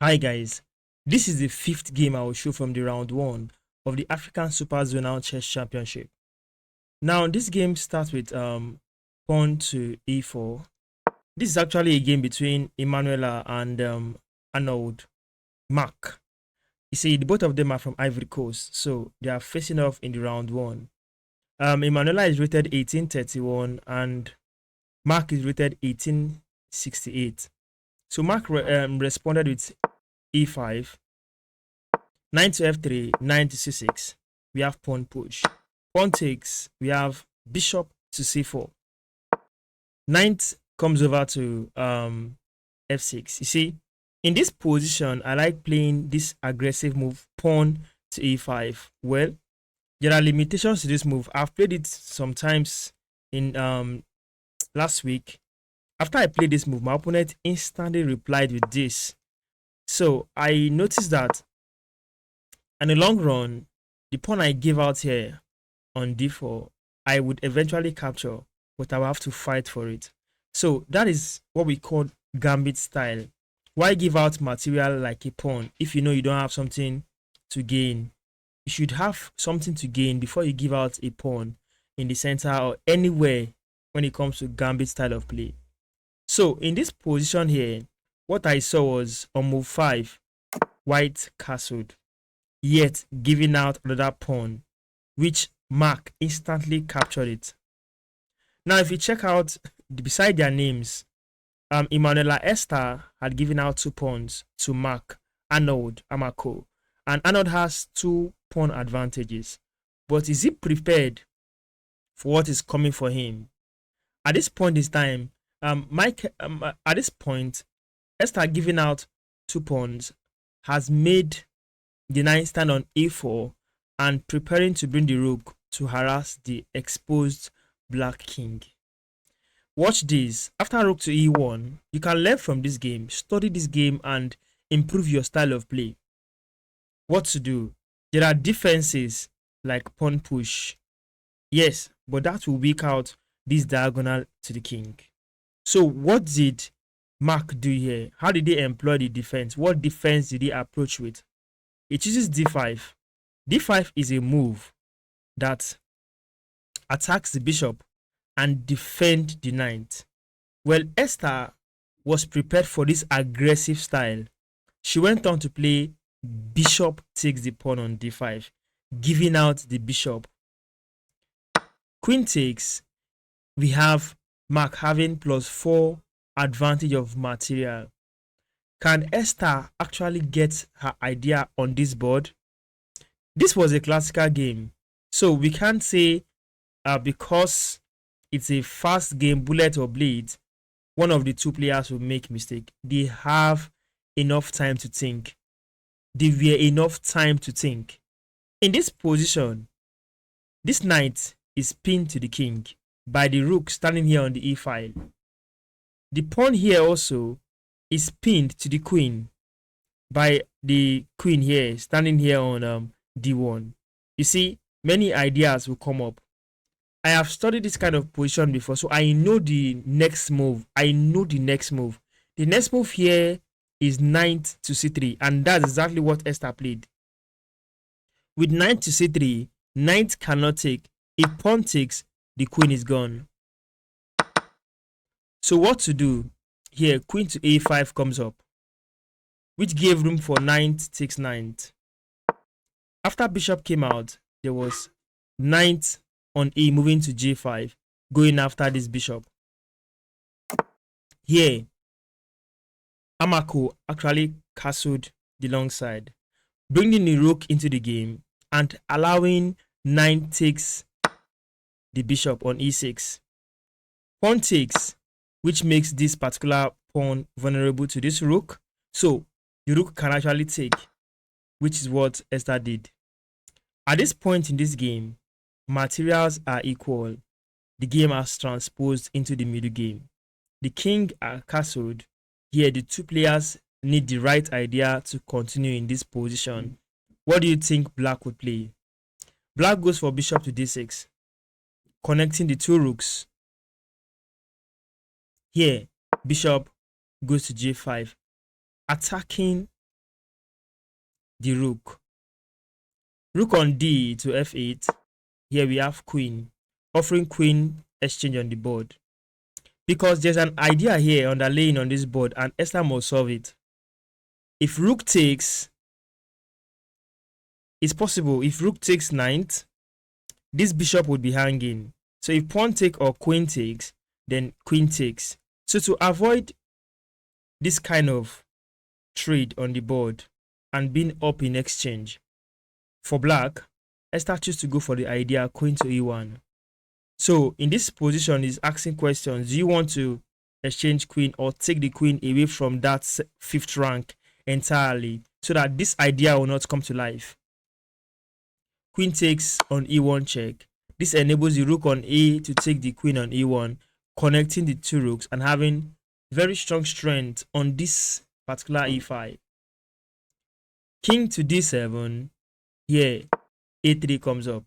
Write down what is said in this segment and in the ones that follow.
Hi guys, this is the fifth game I will show from the round 1 of the African Super Zonal Chess Championship. Now this game starts with pawn to e4. This is actually a game between Emmanuela and Arnold, Marc. You see, both of them are from Ivory Coast, so they are facing off in the round 1. Emmanuela is rated 1831 and Marc is rated 1868. So Marc responded with e5, knight to f3, knight to c6. We have pawn push. Pawn takes. We have bishop to c4. Knight comes over to f6. You see, in this position, I like playing this aggressive move, pawn to e5. Well, there are limitations to this move. I've played it sometimes in last week. After I played this move, my opponent instantly replied with this. So I noticed that in the long run, the pawn I give out here on d4, I would eventually capture, but I will have to fight for it. So that is what we call gambit style. Why give out material like a pawn if you know you don't have something to gain? You should have something to gain before you give out a pawn in the center or anywhere when it comes to gambit style of play. So in this position here, what I saw was on move 5, white castled, yet giving out another pawn, which Marc instantly captured it. Now, if you check out beside their names, Emmanuela Esther had given out 2 pawns to Marc Arnold, Amako, and Arnold has 2 pawn advantages. But is he prepared for what is coming for him? At this point in time, at this point, Esther giving out 2 pawns has made the knight stand on a4 and preparing to bring the rook to harass the exposed black king. Watch this. After rook to e1, you can learn from this game, study this game and improve your style of play. What to do? There are defenses like pawn push. Yes, but that will weak out this diagonal to the king. So what did Marc do here? How did he employ the defense? What defense did he approach with? He chooses d5. d5 is a move that attacks the bishop and defend the knight. Well, Esther was prepared for this aggressive style. She went on to play bishop takes the pawn on d5, giving out the bishop. Queen takes. We have Marc having +4 advantage of material. Can Esther actually get her idea on this board? This was a classical game, so we can't say because it's a fast game, bullet or bleed, one of the 2 players will make mistake. They have enough time to think. They were enough time to think. In this position, this knight is pinned to the king by the rook standing here on the e file. The pawn here also is pinned to the queen by the queen here standing here on d1. You see, many ideas will come up. I have studied this kind of position before, so I know the next move. The next move here is knight to c3, and that's exactly what Esther played. With knight to c3, knight cannot take. If pawn takes, the queen is gone. So what to do? Here, queen to a5 comes up, which gave room for knight takes knight. After bishop came out, there was knight on e moving to j5, going after this bishop. Here, Amako actually castled the long side, bringing the rook into the game and allowing knight takes the bishop on e6. Pawn takes, which makes this particular pawn vulnerable to this rook. So the rook can actually take, which is what Esther did. At this point in this game, materials are equal. The game has transposed into the middle game. The king are castled. Here, the 2 players need the right idea to continue in this position. What do you think black would play? Black goes for bishop to d6, connecting the 2 rooks. Here, bishop goes to j5, attacking the rook. Rook on D to F8. Here we have queen, offering queen exchange on the board. Because there's an idea here underlying on this board and Esther must solve it. If rook takes, it's possible. If rook takes ninth, this bishop would be hanging. So if pawn take or queen takes, then queen takes. So to avoid this kind of trade on the board and being up in exchange, for black, Esther chooses to go for the idea queen to E1. So in this position, is asking questions. Do you want to exchange queen or take the queen away from that 5th rank entirely so that this idea will not come to life? Queen takes on E1 check. This enables the rook on A to take the queen on E1, connecting the two rooks and having very strong strength on this particular E5. King to D7. Here, A3 comes up.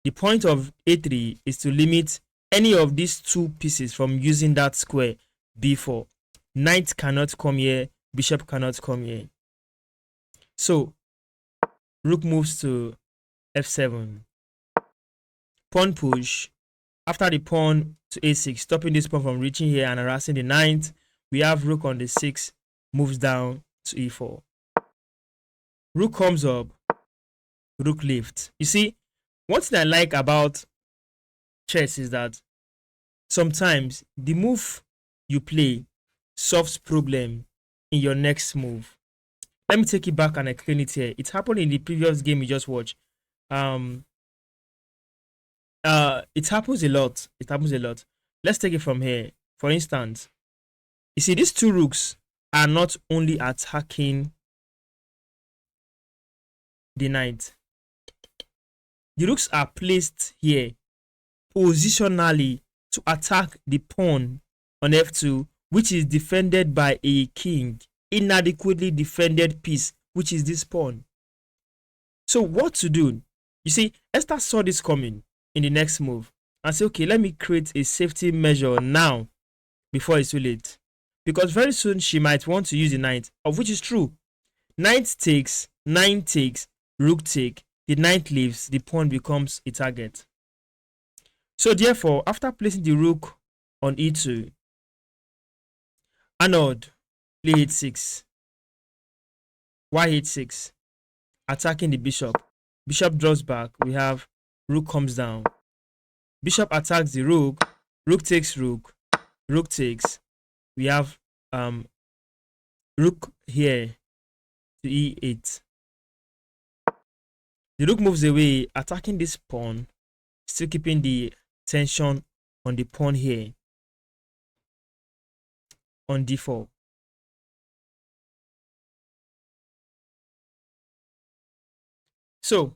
The point of A3 is to limit any of these two pieces from using that square B4. Knight cannot come here, bishop cannot come here. So, rook moves to F7. Pawn push. After the pawn to A6, stopping this pawn from reaching here and harassing the knight, we have rook on the 6, moves down to E4. Rook comes up, rook lift. You see, one thing I like about chess is that sometimes the move you play solves problem in your next move. Let me take it back and explain it here. It happened in the previous game we just watched. It happens a lot. It happens a lot. Let's take it from here. For instance, you see these two rooks are not only attacking the knight. The rooks are placed here positionally to attack the pawn on F2, which is defended by a king, inadequately defended piece, which is this pawn. So what to do? You see, Esther saw this coming in the next move and said, okay, let me create a safety measure now before it's too late. Because very soon she might want to use the knight, of which is true. Knight takes, rook take, the knight leaves, the pawn becomes a target. So therefore, after placing the rook on E2, Arnold play H6, Y8-6, attacking the bishop. Bishop draws back, we have rook comes down. Bishop attacks the rook, rook takes rook, rook takes. We have rook here to E8. The rook moves away, attacking this pawn, still keeping the tension on the pawn here on D4. So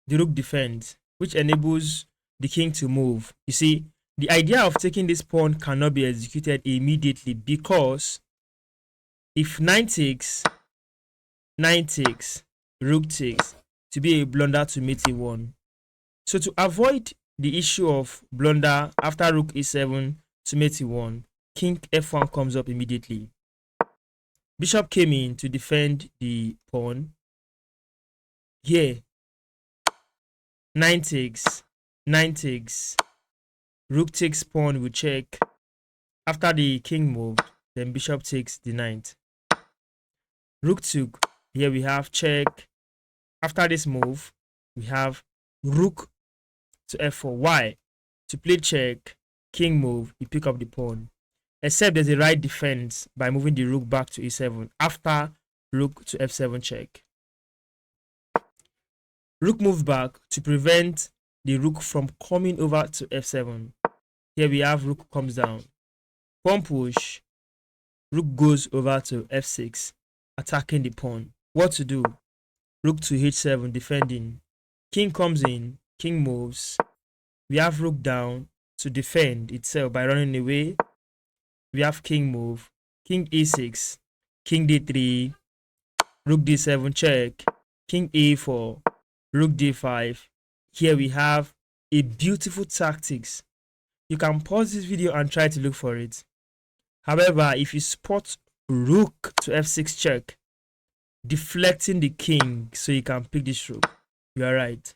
the rook defends, which enables the king to move. You see, the idea of taking this pawn cannot be executed immediately because if knight takes, rook takes, to be a blunder to mate E1. So to avoid the issue of blunder after rook E7 to mate E1, king F1 comes up immediately. Bishop came in to defend the pawn. Here, knight takes, rook takes pawn, we check. After the king moved, then bishop takes the knight. Rook took, here we have check. After this move, we have rook to F4. Why? To play check, king move, you pick up the pawn. Except there's a right defense by moving the rook back to E7 after rook to F7 check. Rook move back to prevent the rook from coming over to F7. Here we have rook comes down. Pawn push. Rook goes over to F6, attacking the pawn. What to do? Rook to H7, defending. King comes in, king moves. We have rook down to defend itself by running away. We have king move, king E6, king D3, rook D7 check, king A4, rook D5. Here we have a beautiful tactics. You can pause this video and try to look for it. However, if you spot rook to F6 check, deflecting the king so you can pick this rook. You are right.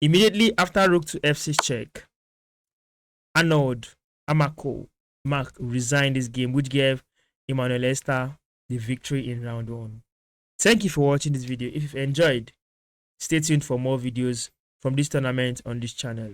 Immediately after rook to f6 check, Arnold, Amako, Marc resigned this game, which gave Emmanuela Esther the victory in round 1. Thank you for watching this video. If you've enjoyed, stay tuned for more videos from this tournament on this channel.